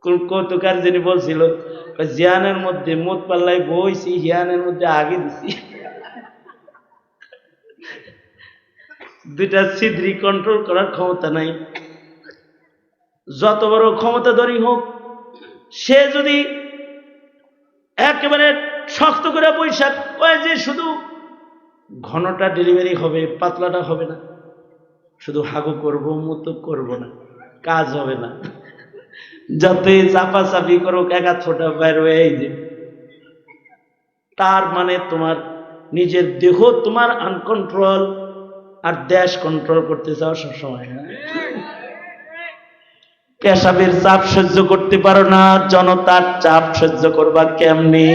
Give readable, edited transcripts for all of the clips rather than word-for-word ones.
কৌতুকার যিনি বলছিল, জিয়ানের মধ্যে মুত পাল্লাই বইছি, হিয়ানের মধ্যে আগে দিছি। দুইটা ছিদ্রি কন্ট্রোল করার ক্ষমতা নাই। যত বড় ক্ষমতাধরী হোক, সে যদি একেবারে শক্ত করে বৈশাখ কয় যে শুধু ঘনটা ডেলিভারি হবে, পাতলাটা হবে না, শুধু হাগু করব মুতো করব না, কাজ হবে না। যতই চাপাচাপি করো, একা ছোটা বের হয়ে যে, তার মানে তোমার নিজের দেহ তোমার আনকন্ট্রোল, আর দেশ কন্ট্রোল করতে চাও সবসময়। পেশাবের চাপ সহ্য করতে পারো না, জনতার চাপ সহ্য করবা কেমনে?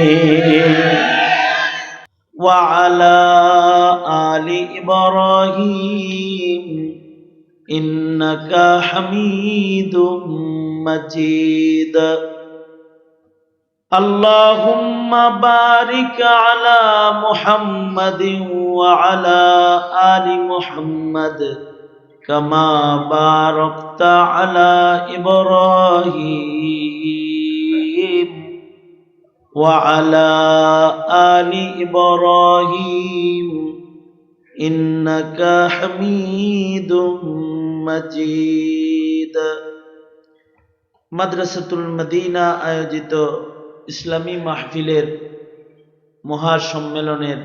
وعلى آل إبراهيم إنك حميد مجيد اللهم بارك على محمد وعلى آل محمد كما باركت على إبراهيم وعلى آل إبراهيم إنك حميد مجيد। মাদ্রাসাতুল মদিনা আয়োজিত ইসলামী মাহফিলের মহাসম্মেলনের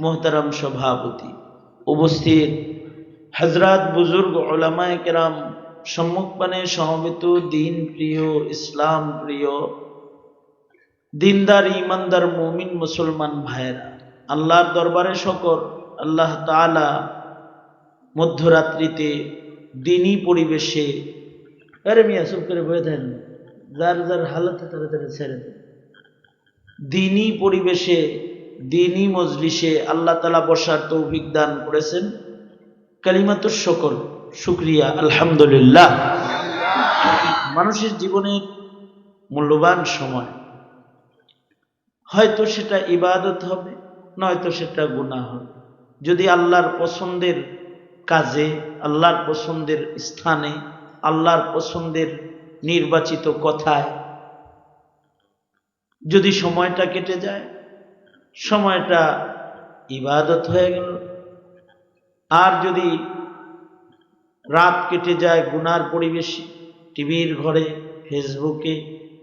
মোহতারাম সভাপতি, উপস্থিত হযরত বুজুর্গ উলামায়ে কেরাম, সম্মুখপানে সমবেত দিন প্রিয়, ইসলাম প্রিয়, দিনদার ইমানদার মুমিন মুসলমান ভাইরা, আল্লাহর দরবারে শকর, আল্লাহ তাআলা মধ্যরাত্রিতে দিনী পরিবেশে, আরে মিয়া চুপ করে বয়ে দেন, যার যার হালতে তাড়াতাড়ি ছেড়ে দেন, দিনী পরিবেশে দিনী মজলিসে আল্লাহ তাআলা বসার তৌফিক দান করেছেন। কালিমাতুশ শুকর, শুকরিয়া, আলহামদুলিল্লাহ। মানুষের জীবনের মূল্যবান সময়, হয়তো সেটা ইবাদত হবে, নয়তো সেটা গুনাহ হবে। যদি আল্লাহর পছন্দের কাজে, আল্লাহর পছন্দের স্থানে, আল্লাহর পছন্দের নির্বাচিত কথায় যদি সময়টা কেটে যায়, সময়টা ইবাদত হয়ে গেল। আর যদি রাত কেটে যায় গুনার পরিবেশে, টিভির ঘরে, ফেসবুকে,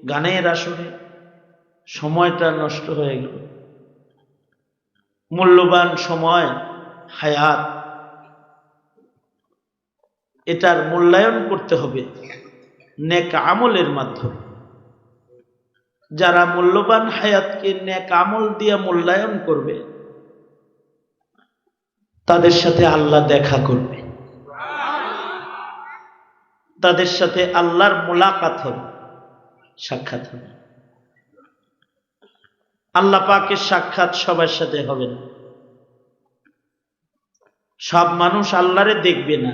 গানের আসরে, সময়টা নষ্ট হয়ে গেল। মূল্যবান সময়, হায়াত, এটার মূল্যায়ন করতে হবে নেক আমলের মাধ্যমে। যারা মূল্যবান হায়াতকে নেক আমল দিয়ে মূল্যায়ন করবে, তাদের সাথে আল্লাহ দেখা করবে, তাদের সাথে আল্লাহর মুলাকাত হবে, সাক্ষাৎ হবে। আল্লাহ পাকের সাক্ষাৎ সবার সাথে হবে না। সব মানুষ আল্লাহরে দেখবে না,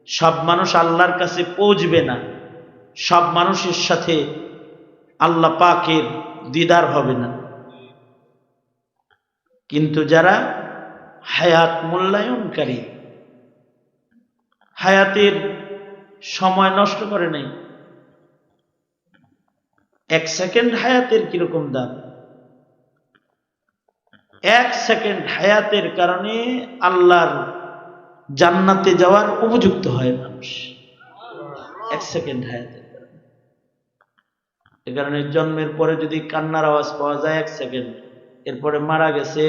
সব মানুষ আল্লাহর কাছে পৌঁছবে না, সব মানুষের সাথে আল্লাহ পাকের দিদার হবে না। কিন্তু যারা হায়াত মূল্যায়নকারী, হায়াতের সময় নষ্ট করে নাই, এক সেকেন্ড হায়াতের কিরকম দাম, এক সেকেন্ড হায়াতের কারণে আল্লাহর জান্নাতে যাওয়ার উপযুক্ত হয় মানুষ, এক সেকেন্ড হায়াতের কারণে। এ কারণে জন্মের পরে যদি কান্নার আওয়াজ পাওয়া যায় এক সেকেন্ড, এরপরে মারা গেছে,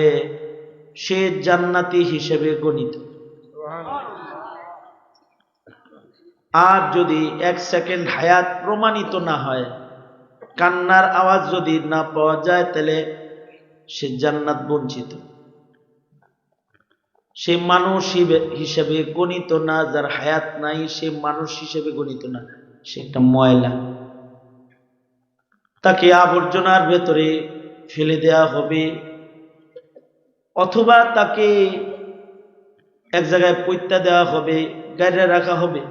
সে জান্নাতি হিসেবে গণিত। আর যদি এক সেকেন্ড হায়াত প্রমাণিত না হয়, কান্নার আওয়াজ যদি না পাওয়া যায়, তাহলে সে জান্নাত বঞ্চিত, সে মানুষ হিসেবে গণিত না। যার হায়াত নাই সে মানুষ হিসেবে গণিত না, সে একটা ময়লা। তাকে আবর্জনার ভেতরে ফেলে দেয়া হবে, অথবা তাকে এক জায়গায় পৈত্যা দেওয়া হবে, গাড়ি রাখা হবে।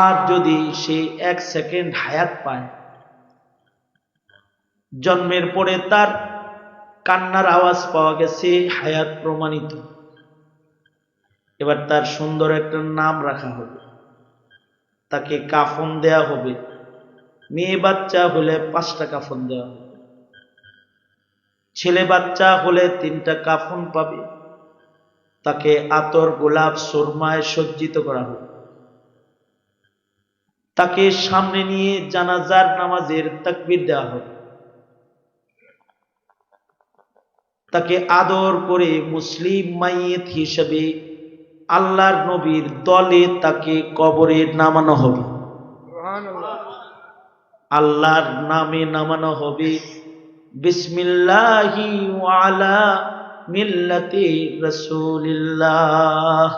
আর যদি সে এক সেকেন্ড হায়াত পায়, জন্মের পরে তার কান্নার আওয়াজ পাওয়া গেছে, হায়াত প্রমাণিত, এবার তার সুন্দর একটা নাম রাখা হবে। তাকে কাফন দেয়া হবে। মেয়ে বাচ্চা হলে 5টা কাফন দেওয়া হবে, ছেলে বাচ্চা হলে 3টা কাফন পাবে। তাকে আতর, গোলাপ, সুরমায় সজ্জিত করা হবে। তাকে সামনে নিয়ে জানাজার নামাজের তাকবীর দেওয়া হবে। তাকে আদর করে মুসলিম মাইয়িত হিসেবে আল্লাহর নবীর দলে তাকে কবরে নামানো হবে। আল্লাহর নামে নামানো হবে। বিসমিল্লাহি ওয়া আলা মিল্লাতি রাসূলিল্লাহ।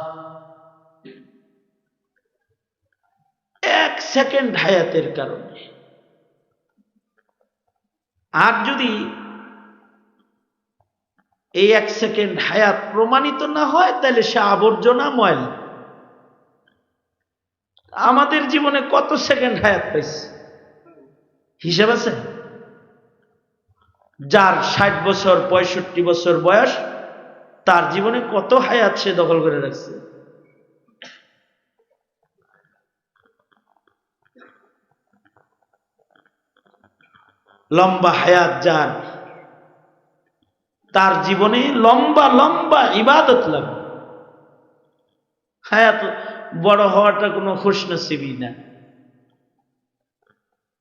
1 সেকেন্ড হায়াতের কারণে। আর যদি এই 1 সেকেন্ড হায়াত প্রমাণিত না হয়, তাহলে সে আবর্জনা, ময়লা। আমাদের জীবনে কত সেকেন্ড হায়াত পাইছে হিসাব আছে? যার 60 বছর 65 বছর বয়স, তার জীবনে কত হায়াত সে দখল করে রাখছে। লম্বা হায়াত যার, তার জীবনে লম্বা লম্বা ইবাদত লাগে। হায়াত বড় হওয়াটা কোনো খুশনসিবি না।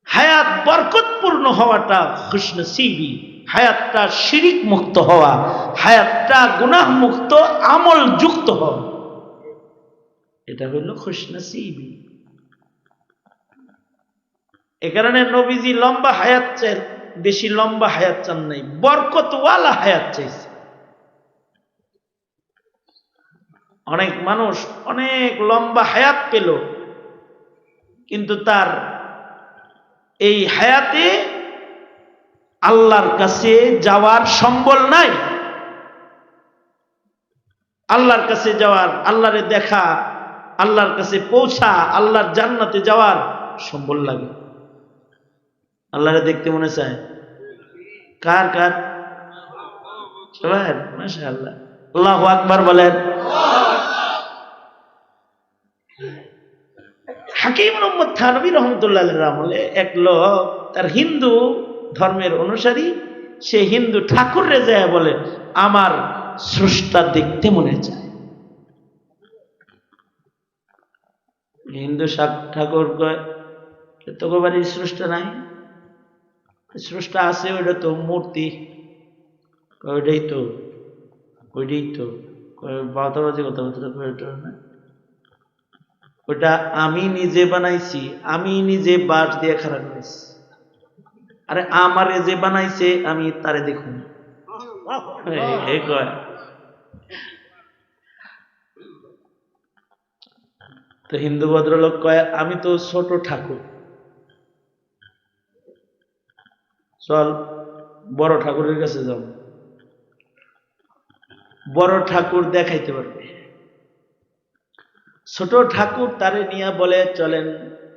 হায়াত বরকতপূর্ণ হওয়াটা খুশনসিবি। হায়াতটা শিরিক মুক্ত হওয়া, হায়াতটা গুনাহ মুক্ত, আমল যুক্ত হওয়া, এটা হইল খুশনসিবি। এ কারণে নবীজি লম্বা হায়াত চান, বেশি লম্বা হায়াত চান নাই, বরকতওয়ালা হায়াত চাইছে। অনেক মানুষ অনেক লম্বা হায়াত পেল, কিন্তু তার এই হায়াতে আল্লাহর কাছে যাওয়ার সম্বল নাই। আল্লাহর কাছে যাওয়ার, আল্লাহরে দেখা, আল্লাহর কাছে পৌঁছা, আল্লাহর জান্নাতে যাওয়ার সম্বল লাগে। আল্লাহরে দেখতে মনে চায় কার কার? সবার। মাশাআল্লাহ, আল্লাহু আকবার বলেন। হাকিম মুহাম্মদ থানভী রাহমাতুল্লাহ আলাইহির আমলে এক লোক, তার হিন্দু ধর্মের অনুসারী, সে হিন্দু ঠাকুরে যায় বলে, আমার স্রষ্টা দেখতে মনে চায়। হিন্দু ঠাকুর কয়, তোকে বাড়ির স্রষ্টা নাই? স্রষ্টা আছে, ওইটা তো মূর্তি। ওইটাই তো, ওইটাই তো বাতাবাজি কথা বলতে না, ওটা আমি নিজে বানাইছি, আমি নিজে বাঁশ দিয়ে খারাপ করেছি। আরে আমারে যে বানাইছে আমি তারে দেখুন। তো হিন্দু ভদ্রলোক কয়, আমি তো ছোট ঠাকুর, চল বড় ঠাকুরের কাছে যাও, বড় ঠাকুর দেখাইতে পারবে। ছোট ঠাকুর তারে নিয়ে বলে, চলেন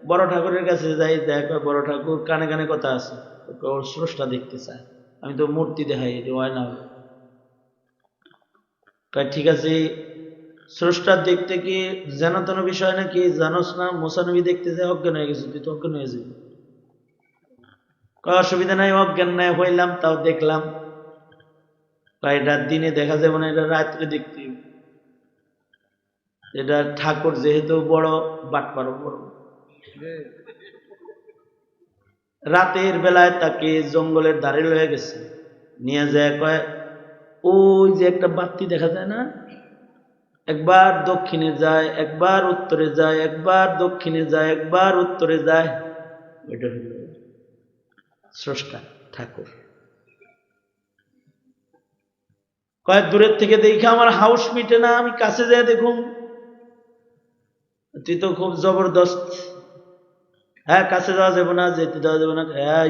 বড় ঠাকুরের কাছে যাই। দেখ বড় ঠাকুর কানে কানে কথা আছে, ওর স্রষ্টা দেখতে চায়, আমি তো মূর্তি দেখাই, হয় না। ঠিক আছে, স্রষ্টার দেখতে কি যেন তেন বিষয় নাকি? জানোস না মুসানবী দেখতে যায়, অজ্ঞান হয়ে গেছে, তুই তো অজ্ঞান হয়ে যাবি। অসুবিধা নাই, অজ্ঞান নাই হইলাম, তাও দেখলাম। এটা দিনে দেখা যাবে না, এটা রাত্রে দেখতে। এটা ঠাকুর যেহেতু বড়, বাটপারও বড়। রাতের বেলায় তাকে জঙ্গলের ধারে লয়ে গেছে, নিয়ে যায়, কয় ওই যে একটা বাতি দেখা যায় না, একবার দক্ষিণে যায়, একবার উত্তরে যায়, একবার দক্ষিণে যায়, একবার উত্তরে যায়, ওইটা হইল স্রষ্টা ঠাকুর। কয়েক দূরের থেকে দেখে আমার হাউস মিটে না, আমি কাছে যায় দেখুন। তুই তো খুব জবরদস্ত। হ্যাঁ, কাছে যাওয়া যাবে না, যেতে দেওয়া যাবে না। হ্যাঁ,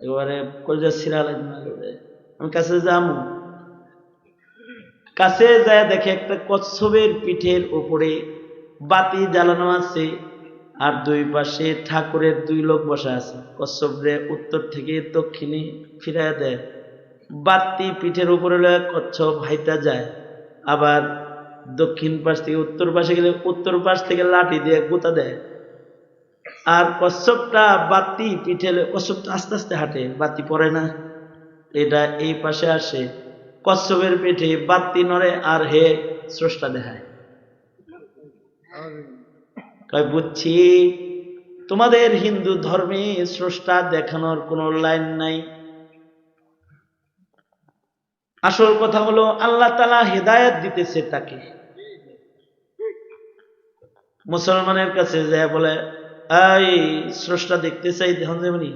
এবারে কলজা ছিঁড়া লাগবে না, আমি কাছে যাবো। কাছে যায় দেখে একটা কচ্ছপের পিঠের উপরে বাতি জ্বালানো আছে, আর দুই পাশে ঠাকুরের 2 লোক বসা আছে। কচ্ছপরে উত্তর থেকে দক্ষিণে ফিরাইয়া দেয়, বাতি পিঠের উপরে লয়ে কচ্ছপ হাইটা যায়। আবার দক্ষিণ পাশ থেকে উত্তর পাশে গেলে উত্তর পাশ থেকে লাঠি দিয়ে গুতা দেয়। আর কচ্ছপটা বাতি পিঠে, কচ্ছপটা আস্তে আস্তে হাঁটে, বাতি পড়ে না, এটা এই পাশে আসে, কচ্ছপের পিঠে বাতি নড়ে আর হে স্রষ্টা দেখায়। কয় বুঝছি তোমাদের হিন্দু ধর্মে স্রষ্টা দেখানোর কোনো লাইন নাই। আসল কথা হলো আল্লাহ তাআলা হেদায়েত দিতেছে তাকে। মুসলমানের কাছে যায় বলে এই স্রষ্টা দেখতে চাই, দেখুন যেমনি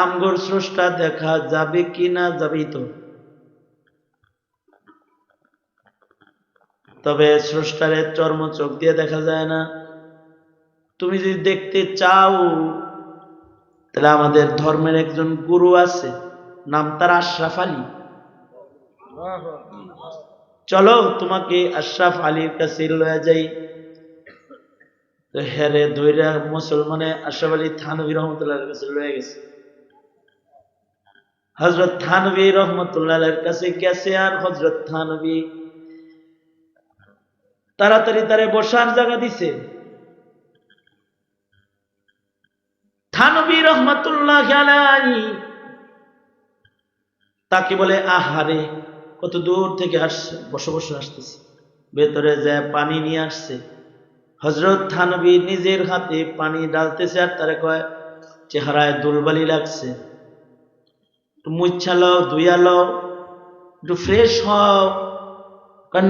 আমগর স্রষ্টা দেখা যাবে কি না, যাবেই তো, তবে স্রষ্টারে চর্ম চোখ দিয়ে দেখা যায় না। তুমি যদি দেখতে চাও তাহলে আমাদের ধর্মের একজন গুরু আছে, নাম তার আশরাফ আলী, চলো তোমাকে আশরাফ আলীর কাছে লয়ে যাই। তো হেরে ধৈরা মুসলমানে আশরাফ আলী থানভী রহমতুল্লাহর কাছে লয়ে গেছে। হযরত থানভী রহমতুল্লাহর কাছে গেছে, আর হযরত থানভী তাড়াতাড়ি তারে বসার জায়গা দিছে। থানভী রহমতুল্লাহ আলাইহি তাকে বলে আহারে কত দূর থেকে আসছে, বসে বসে আসতেছে, ভেতরে যায় পানি নিয়ে আসছে। হযরত থানভী নিজের হাতে পানি ঢালতেছে আর তারে কয় চেহারায় দুলবালি লাগছে, একটু মুছালো, ধুইয়ালো, একটু ফ্রেশ হও।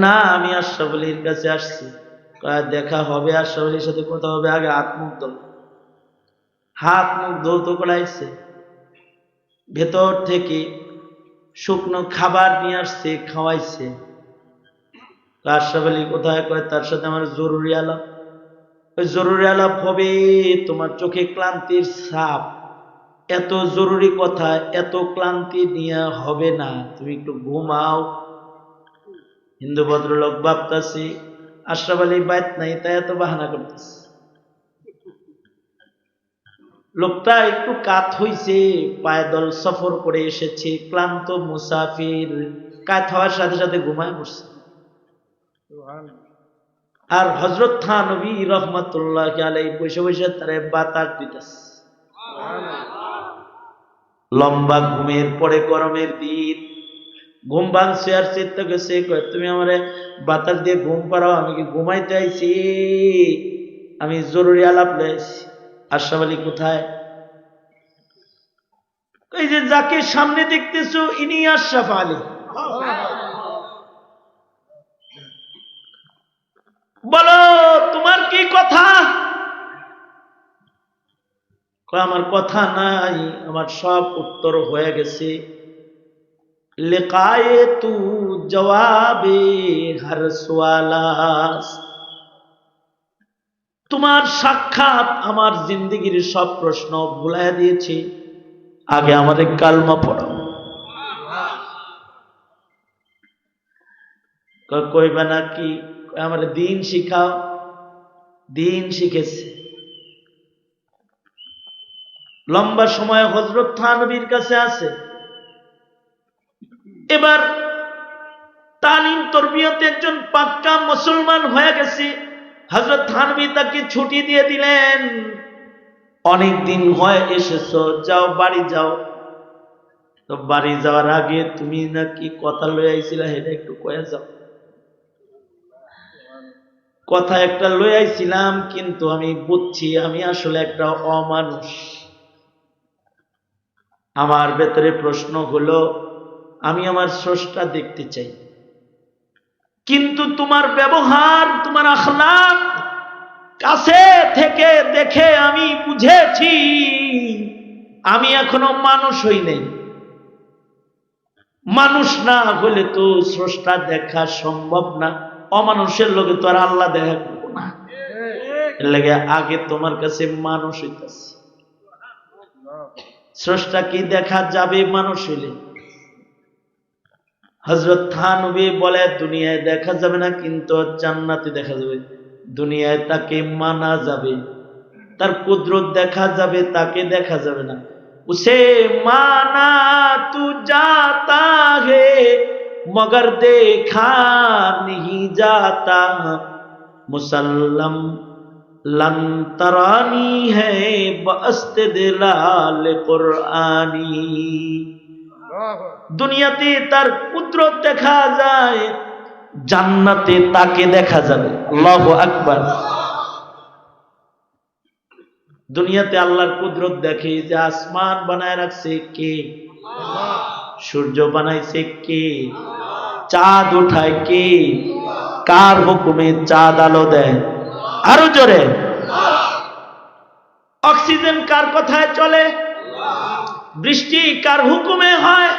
না আমি আশরাফ আলীর কাছে আসছি। দেখা হবে আশরাফ আলীর সাথে, কথা হবে, আগে হাত মুখ ধো। হাত মুখ ধৌত করাইছে, ভেতর থেকে শুকনো খাবার নিয়ে আসছে, খাওয়াইছে। আশরাফ আলী কোথায়, কয় তার সাথে আমার জরুরি আলাপ। ওই জরুরি আলাপ হবে, তোমার চোখে ক্লান্তির ছাপ, এত জরুরি কথা এত ক্লান্তি নিয়ে হবে না, তুমি একটু ঘুমাও। হিন্দু ভদ্রলোক ভাবতাছি আশরাফ আলী বাইত নাই, তাই এত বাহানা করতেছে। লোকটা একটু কাত হইছে, পায়দল সফর করে এসেছে, ক্লান্ত মুসাফির, কাত হওয়ার সাথে সাথে ঘুমায় পড়ছে। আর হযরত থানভী রহমাতুল্লাহ আলাইহি বসে বসে তারে বাতাস দিতেছে। লম্বা ঘুমের পরে গরমের দিন, ঘুম ভাঙছে আর চিন্তা করছে, তুমি আমারে বাতাস দিয়ে ঘুম পাড়াও, আমি কি ঘুমাইতে আইছি? আমি জরুরি আলাপ লইছি। আশরাফ আলী কোথায়? এই যে যাকে সামনে দেখতেছো ইনি আশরাফ আলী। বলো তোমার কি কথা? আমার কথা নাই, আমার সব উত্তর হয়ে গেছে। লিকায়ে তু জবাবে হর সওয়ালাস, তোমার সাক্ষাৎ আমার জিন্দগির সব প্রশ্ন ভুলাইয়া দিয়েছে। আগে আমাদের কালমা পড়ো। কইবা নাকি? আমার দিন শিখাও। দিন শিখেছে। লম্বা সময় হযরত থানভীর কাছে আছে। এবার তালিম তরবিয়তে একজন পাক্কা মুসলমান হয়ে গেছে। হযরত থানভী তাকে ছুটি দিয়ে দিলেন, অনেক দিন হয় এসেছো, যাও বাড়ি যাও। তো বাড়ি যাওয়ার আগে তুমি নাকি কথা লয়ে আইছিলা, এটা একটু কয়ে যাও। কথা একটা লয়ে আইছিলাম, কিন্তু আমি বুঝছি আমি আসলে একটা অমানুষ। আমার ভেতরে প্রশ্ন হলো আমি আমার স্রষ্টা দেখতে চাই, কিন্তু তোমার ব্যবহার, তোমার আখলাক কাছে থেকে দেখে আমি বুঝেছি আমি এখনো মানুষ হই নাই। মানুষ না হলে তো স্রষ্টা দেখা সম্ভব না, অমানুষের লোকে তো আর আল্লাহ দেখা করবো না। এর লাগে আগে তোমার কাছে মানুষ হইতেছে। স্রষ্টা কি দেখা যাবে মানুষ হইলে? হযরত থানভী বলে দুনিয়ায় দেখা যাবে না, কিন্তু জান্নাতে দেখা যাবে। দুনিয়ায় তাকে মানা যাবে, তার কুদরত দেখা যাবে, তাকে দেখা যাবে না। উসে মানা তু জাতা হে মগর দেখা नहीं जाता, मुसल्लम लन तरानी है बअस्तदलाल कुरआनी। দুনিয়াতে তার কুদরত দেখা যায়, জান্নাতে তাকে দেখা যাবে। আল্লাহু আকবার। দুনিয়াতে আল্লাহর কুদরত দেখে যে আসমান বানায় রাখছে কে? সূর্য বানাইছে কে? চাঁদ উঠায় কে? কার হুকুমে চাঁদ আলো দেয়? আরো জোরে। অক্সিজেন কার কথায় চলে? বৃষ্টি কার হুকুমে হয়?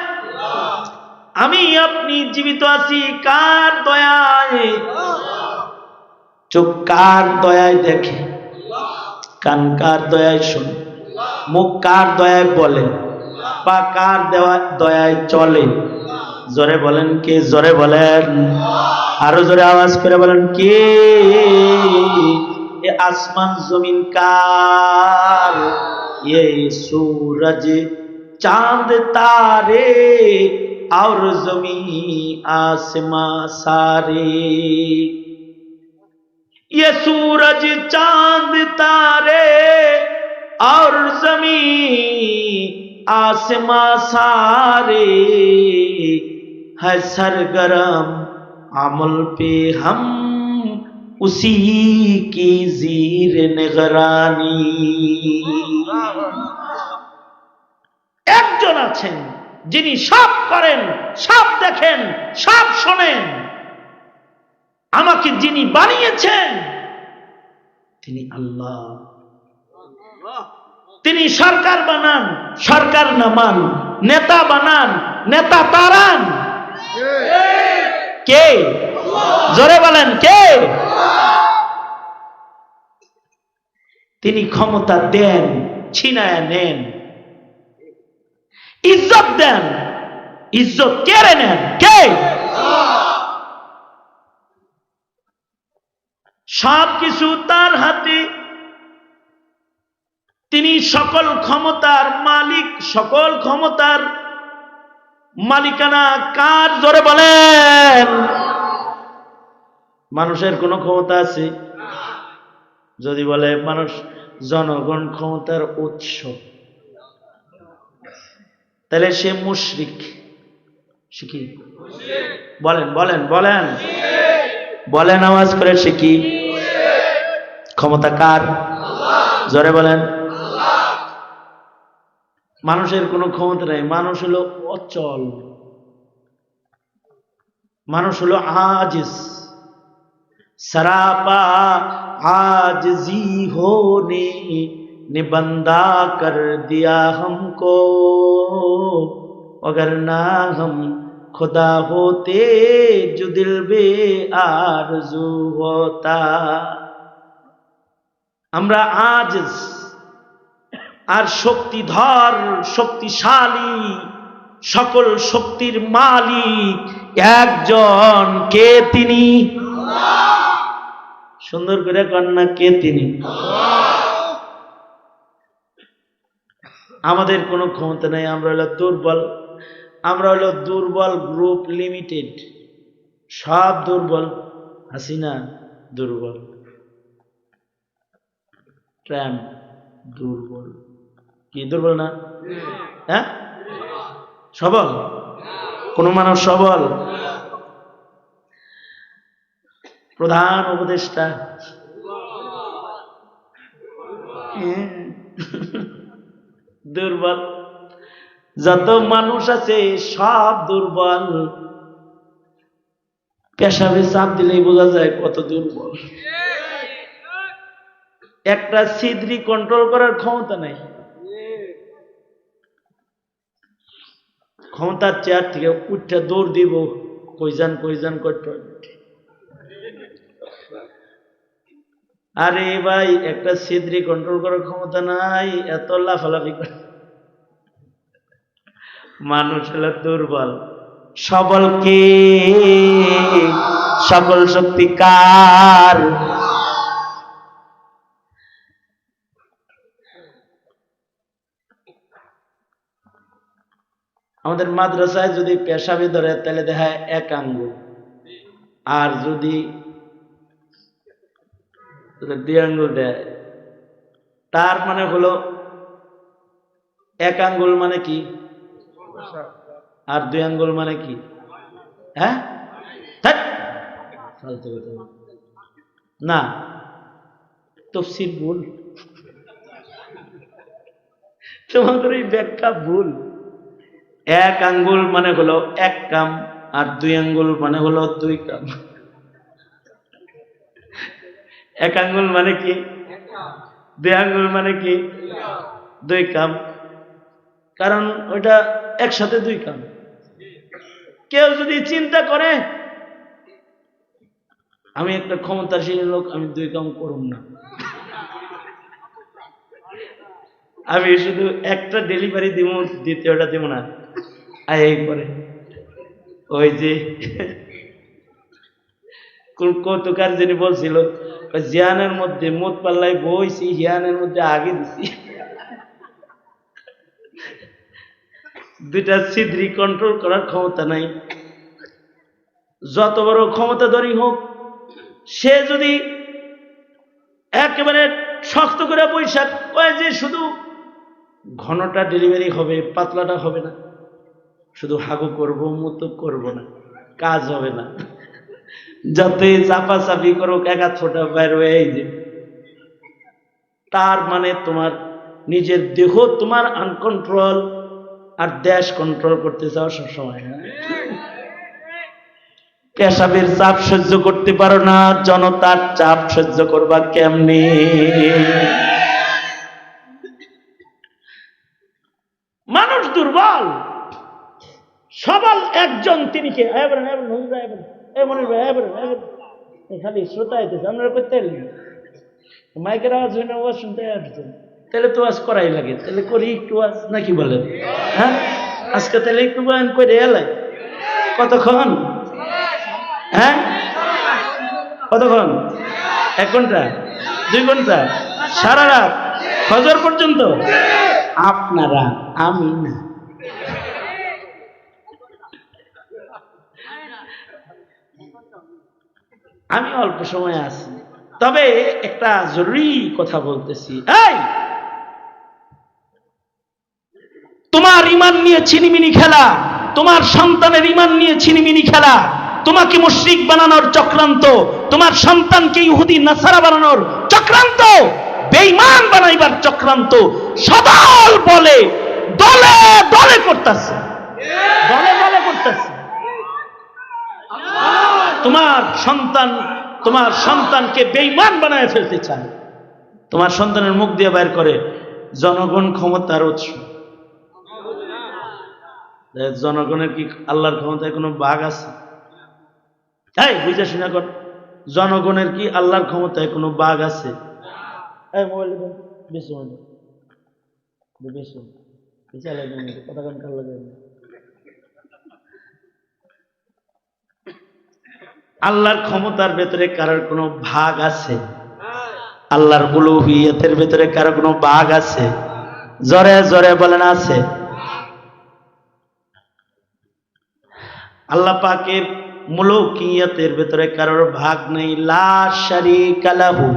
আমি আপনি জীবিত আছি কার দয়ায়? চোখ কার দয়ায় দেখে? কান কার দয়ায় শুনে? মুখ কার দয়ায় বলে? পা কার দয়ায় চলে? জোরে বলেন কে? জোরে বলেন, আরো জোরে আওয়াজ করে বলেন কে? ये आसमान जमीन कार, ये सूरज चांद तारे और जमीन आसमां सारे। ये सूरज चांद तारे और जमीन आसमां सारे है सरगरम अमल पे हम उसी की जीर निगरानी। একজন আছেন যিনি সব করেন, সব দেখেন, সব শোনেন। আমাকে যিনি বানিয়েছেন তিনি আল্লাহ। তিনি সরকার বানান, সরকার নামান, নেতা বানান, নেতা তাড়ান। কে? জোরে বলেন কে? তিনি ক্ষমতা দেন, ছিনায় নেন। ইজ্জত দেন, ইজ্জত কেড়ে নেন। কে? সব কিছু তার হাতে। তিনি সকল ক্ষমতার মালিক। সকল ক্ষমতার মালিকানা কার? জোরে বলেন। মানুষের কোনো ক্ষমতা আছে? যদি বলে মানুষ, জনগণ ক্ষমতার উৎস, তাহলে সে মুশরিক। সে কি? বলেন বলেন বলেন বলেন আওয়াজ করে, সে কি? ক্ষমতা কার? জোরে বলেন। মানুষের কোনো ক্ষমতা নাই। মানুষ হলো অচল, মানুষ হলো আজিজ। सरापा आजिजी होने ने बंदा कर दिया हमको, अगर ना हम खुदा होते जो दिल बे आरज़ू होता। আমরা আজিজ, আর শক্তিধর, শক্তিশালী, সকল শক্তির মালিক একজন। কে তিনি? সুন্দর করে কন্যা, কে তিনি? আমাদের কোনো ক্ষমতা নাই। আমরা হলো দুর্বল। আমরা হলো দুর্বল গ্রুপ লিমিটেড। সব দুর্বল। হাসিনা দুর্বল, ট্রাম্প দুর্বল। কি দুর্বল না? হ্যাঁ, সবল। কোন মানুষ সবল? প্রধান উপদেষ্টা দুর্বল। যত মানুষ আছে সব দুর্বল। পেশাবে চাপ দিলেই বোঝা যায় কত দুর্বল। একটা ছিদ্রি কন্ট্রোল করার ক্ষমতা নাই। ক্ষমতার চেয়ার থেকে উঠে দৌড় দিব, কইজান কইজান করতে। আরে ভাই, একটা ছিদ্রি কন্ট্রোল করার ক্ষমতা নাই, এত লাফালাফি করে। মানুষ হলো দুর্বল। সবলকে সকল শক্তি কার? আমাদের মাদ্রাসায় যদি পেশাবি ধরে তাহলে দেখায় এক আঙ্গুল, আর যদি দুই আঙ্গুল দেয়, তার মানে হলো এক আঙ্গুল মানে কি আর দুই আঙ্গুল মানে কি? হ্যাঁ, না, তফসির ভুল, তোমাদের এই ব্যাখ্যা ভুল। এক আঙ্গুল মানে হলো এক কাম, আর দুই আঙ্গুল মানে হলো দুই কাম। এক আঙ্গুল মানে কি? দুই আঙ্গুল মানে কি? দুই কাম, কারণ ওইটা একসাথে দুই কাম। কেউ যদি চিন্তা করে আমি একটা ক্ষমতাশীল লোক, আমি দুই কাম করুম না, আমি শুধু একটা ডেলিভারি দিব, দ্বিতীয়টা দিব না, এই করে ওই যে কৌতুকার যিনি বলছিল জিয়ানের মধ্যে মদ পাল্লাই বইছি, হিয়ানের মধ্যে আগে দিছি, দুইটা ছিদ্রি কন্ট্রোল করার ক্ষমতা নাই। যত বড় ক্ষমতাধরী হোক, সে যদি একেবারে শক্ত করে বৈশাখ কয় যে শুধু ঘনটা ডেলিভারি হবে, পাতলাটা হবে না, শুধু হাগু করব মুতো করব না, কাজ হবে না, যতই চাপা চাপি করুক একা ছোটা বাইর হয়ে যে, তার মানে তোমার নিজের দেহ তোমার আনকন্ট্রোল, আর দেশ কন্ট্রোল করতে চাও সবসময়। পেশাবের চাপ সহ্য করতে পারো না, জনতার চাপ সহ্য করবা কেমনে? মানুষ দুর্বল, সবল একজন, তিনি কে? খালি শ্রোতা আইতেছে, আপনারা করতে মাইকের আওয়াজ হয় না, আওয়াজ শুনতে আসছেন, তাহলে তো আজ করাই লাগে, তাহলে করি একটু আজ নাকি বলেন? হ্যাঁ, আজকে তাহলে একটু বয়ান করে এলাই। কতক্ষণ? হ্যাঁ, কতক্ষণ? 1 ঘন্টা, 2 ঘন্টা, সারা রাত, ফজর পর্যন্ত? আপনারা, আমি না। আমি অল্প সময় আছি, তবে একটা জরুরি কথা বলতেছি। এই, তোমার ঈমান নিয়ে ছিনিমিনি খেলা, তোমার সন্তানের ঈমান নিয়ে ছিনিমিনি খেলা, তোমাকে মুশরিক বানানোর চক্রান্ত, তোমার সন্তানকে ইহুদি নাসারা বানানোর চক্রান্ত, বেঈমান বানাইবার চক্রান্ত সদল বলে দলে দলে করতেছে, দলে দলে করতেছে। তোমার সন্তানকে বেঈমান বানায় ফেলতে চায়, তোমার সন্তানের মুখ দিয়ে বাইর করে জনগণ ক্ষমতার উৎস। জনগণের কি আল্লাহর ক্ষমতায় কোনো ভাগ আছে? তাই বুঝে শোনা কর, জনগণের কি আল্লাহর ক্ষমতায় কোনো ভাগ আছে? আল্লাহর ক্ষমতার ভেতরে কারোর কোনো ভাগ আছে? আল্লাহর উলুহিয়তের ভেতরে কারো কোনো ভাগ আছে? জোরে জোরে বলেন আছে? আল্লাহ পাকের মুলুকিয়তের ভেতরে কারোর ভাগ নেই। লা শারীকা লাহু,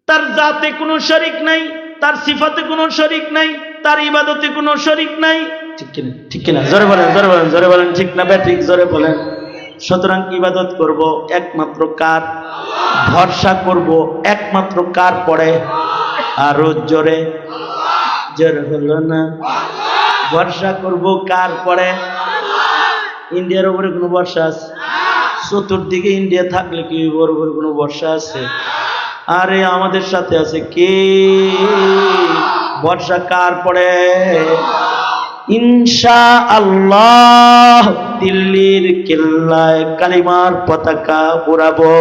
তার জাতে কোনো শরীক নাই, তার সিফাতে কোনো শরীক নাই, তার ইবাদতে কোনো শরীক নাই। ঠিক কিনা? ঠিক কিনা? জোরে বলেন, জোরে বলেন, জোরে বলেন, ঠিক না ঠিক? জোরে বলেন। সুতরাং ইবাদত করব একমাত্র কার? ভরসা করব একমাত্র কার পড়ে? আরো জোরে, জোরে হলো না? ভরসা করব কার পড়ে? ইন্ডিয়ার উপরে কোনো ভরসা আছে? চতুর্দিকে ইন্ডিয়া থাকলে কি ওর উপরে কোনো ভরসা আছে? আরে আমাদের সাথে আছে কে? ভরসা কার পড়ে? ইনশাআল্লাহ দিল্লির কেল্লায় কালিমার পতাকা উড়াবো।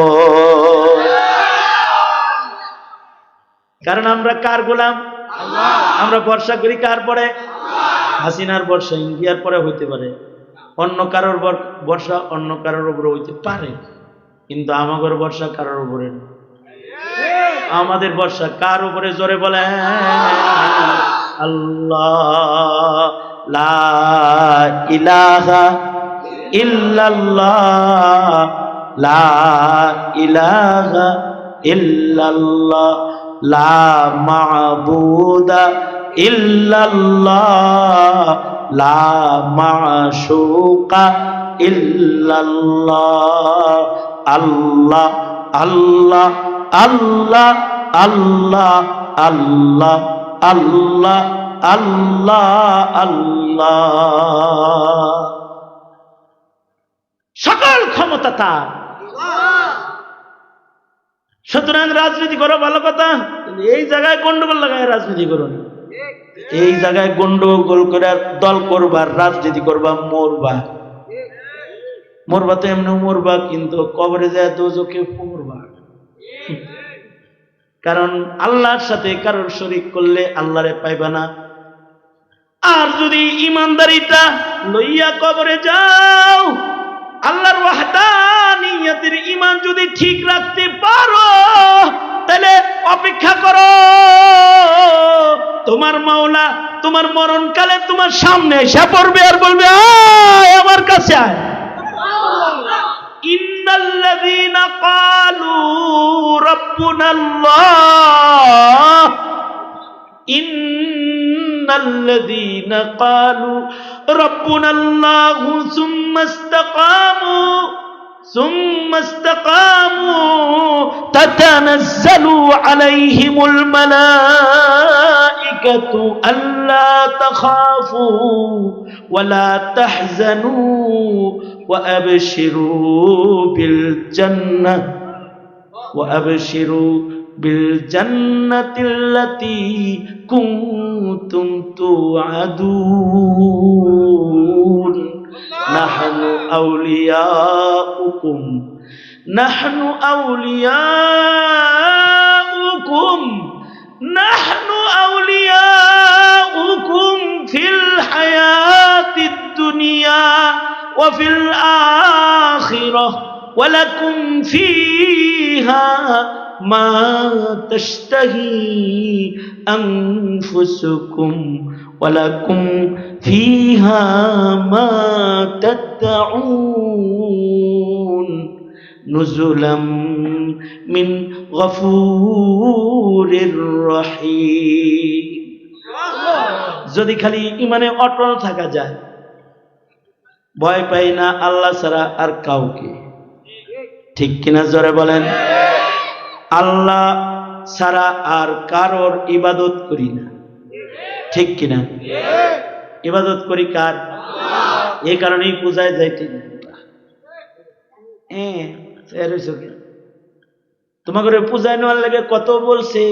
কারণ আমরা কার গোলাম? আমরা ভরসা করি কার পরে? হাসিনার ভরসা ইন্ডিয়ার পরে হইতে পারে, অন্য কারোর ভরসা অন্য কারোর উপরে হইতে পারে, কিন্তু আমাদের ভরসা কারোর উপরে না। আমাদের ভরসা কার উপরে? জোরে বলে আল্লাহ, লা ইলাহা ইল্লাল্লাহ লা ইলাহা ইল্লাল্লাহ লা মা'বুদা ইল্লাল্লাহ লা মা'শুকা ইল্লাল্লাহ আল্লাহ আল্লাহ আল্লাহ আল্লাহ আল্লাহ আল্লাহ আল্লাহ আল্লাহ। সকল ক্ষমতা তার। সুতরাং রাজনীতি করো ভালো কথা, এই জায়গায় গন্ডগোল লাগায় রাজনীতি করো না। এই জায়গায় গন্ডগোল করে দল করবার রাজনীতি করবা, মরবা। মরবা তো এমনি মরবা, কিন্তু কবরে যায় দোজখে মরবা। কারণ আল্লাহর সাথে কারোর শরীক করলে আল্লাহরে পাইবা না। আর যদি ইমানদারিটা লইয়া কবরে যাও, আল্লাহর ওয়াহদানিয়তের ঈমান যদি ঠিক রাখতে পারো, তাহলে অপেক্ষা করো, তোমার মাওলা তোমার মরণকালে তোমার সামনে এসে পড়বে আর বলবে, আয় আমার কাছে আয়। ইন্নাল্লাযীনা ক্বালু রাব্বুনাল্লাহ ইন্নাল্লাযীনা ক্বালু রাব্বুনাল্লাহু সুম্মা ইসতাকামু তাতানাজ্জালু আলাইহিমুল মালাইকাতু আল্লা তাখাফু ওয়া লা তাহজানু ওয়া আবশিরু বিল জান্নাতিল্লাতী কুনতুম তুআদুন নাহনু আউলিয়াউকুম ফিল হায়াতিদ দুনিয়া ওয়া ফিল আখিরাহ ওয়া লাকুম ফীহা মা তাশতাহি আনফুসুকুম ওয়া লাকুম ফীহা মা তাদউন নুজুলাম মিন গফুরির রহিম। যদি খালি ইমানে অটল থাকা যায়, ভয় পাই না আল্লাহ ছাড়া আর কাউকে, ঠিক কিনা জোরে বলেন? আল্লাহ ছাড়া আর কারোর ইবাদত করি না, ঠিক কিনা? ইবাদত করি কার? এই কারণেই পূজায় যাইতে তোমাকে পূজায় নেওয়ার লাগে কত বলছে,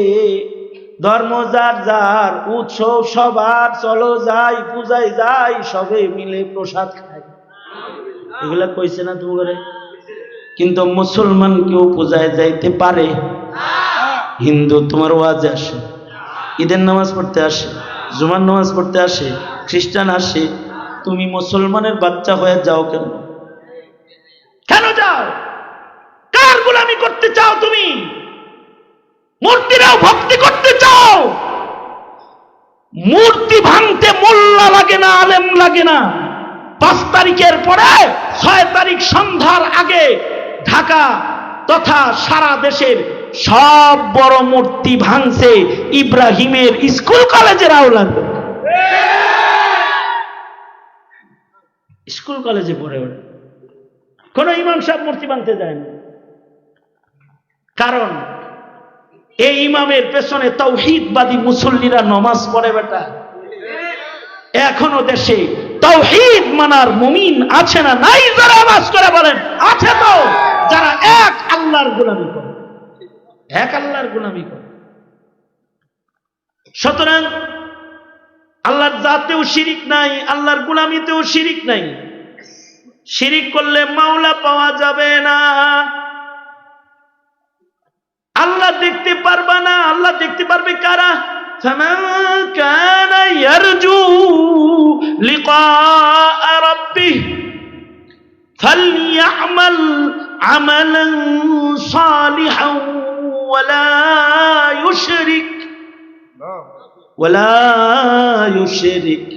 ধর্ম যার যার, উৎসব সবার, চলো যাই পূজায় যাই, সবে মিলে প্রসাদ খায়, এগুলা কইছে না তোমাকে? কিন্তু মুসলমান কেউ পূজায় যাইতে পারে? হিন্দু তোমার ওয়াজে আসে, ঈদের নামাজ পড়তে আসে, জুমার নামাজ পড়তে আসে, খ্রিস্টান আসে, তুমি মুসলমানের বাচ্চা হয়ে যাও কেন? কেন যাও? কার গোলামি করতে চাও তুমি? মূর্তিরাও ভক্তি করতে চাও? মূর্তি ভাঙতে মোল্লা লাগে না, আলেম লাগে না। 5 তারিখের পরে 6 তারিখ সন্ধ্যার আগে ঢাকা তথা সারা দেশের সব বড় মূর্তি ভাঙছে ইব্রাহিমের স্কুল কলেজের আওলাদ। স্কুল কলেজে পড়ে ওরা, কোন ইমাম সাহেব মূর্তি ভাঙতে যায় না। কারণ এই ইমামের পেছনে তাওহীদবাদী মুসল্লিরা নামাজ পড়ে। বেটা, এখনো দেশে তাওহীদ মানার মুমিন আছে না নাই? যারা আওয়াজ করে বলেন আছে তো, যারা এক আল্লাহর গোলামি করে, এক আল্লাহর গোলামি করে। সুতরাং আল্লাহর জাতেও শিরিক নাই, আল্লাহর গোলামিতেও শিরিক নাই। শিরিক করলে মাওলা পাওয়া যাবে না, আল্লাহ দেখতে পারবা না। আল্লাহ দেখতে পারবে কারা? فمن كان يرجو لقاء ربه فليعمل عملا صالحا ولا يشرك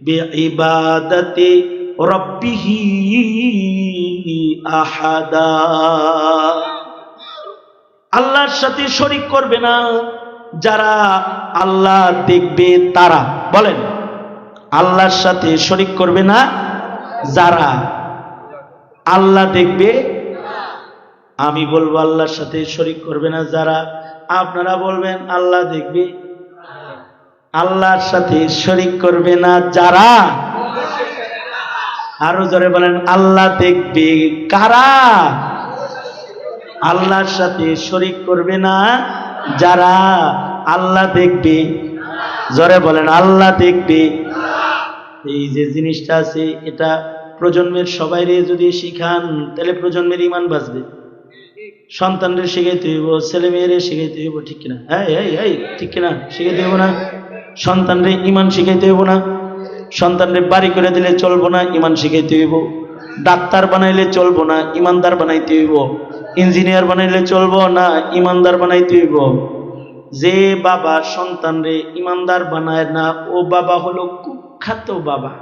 بعبادة ربه আহাদা। আল্লাহর সাথে শরীক করবে না যারা আল্লাহ দেখবে তারা। বলেন, আল্লাহর সাথে শরীক করবে না যারা আল্লাহ দেখবে। আমি বলবো আল্লাহর সাথে শরীক করবে না যারা, আপনারা বলবেন আল্লাহ দেখবে। আল্লাহর সাথে শরীক করবে না যারা, আরো জোরে বলেন আল্লাহ দেখবে কারা। আল্লাহর সাথে শরীক করবে না যারা আল্লাহ দেখবে। জোরে বলেন আল্লাহ দেখবে। এই যে জিনিসটা আছে এটা প্রজন্মের সবাইরে যদি শিখান তাহলে প্রজন্মের ঈমান বাঁচবে। সন্তানরে শিখাইতে হইব, ছেলে মেয়েরে শিখাইতে হইব, ঠিক কিনা? এই ঠিক কিনা? শিখাইতে হইব না? সন্তানরে ঈমান শিখাইতে হইব না? সন্তানরে বাড়ি করে দিলে চলবো না, ঈমান শিখাইতে হইব। ডাক্তার বানাইলে চলবো না, ঈমানদার বানাইতে হইব। ইঞ্জিনিয়ার বানাইলে চলবো না, ঈমানদার বানাইতে হইব। যে বাবা সন্তানরে ঈমানদার বানায় না ও বাবা হলো কুখ্যাত বাবা।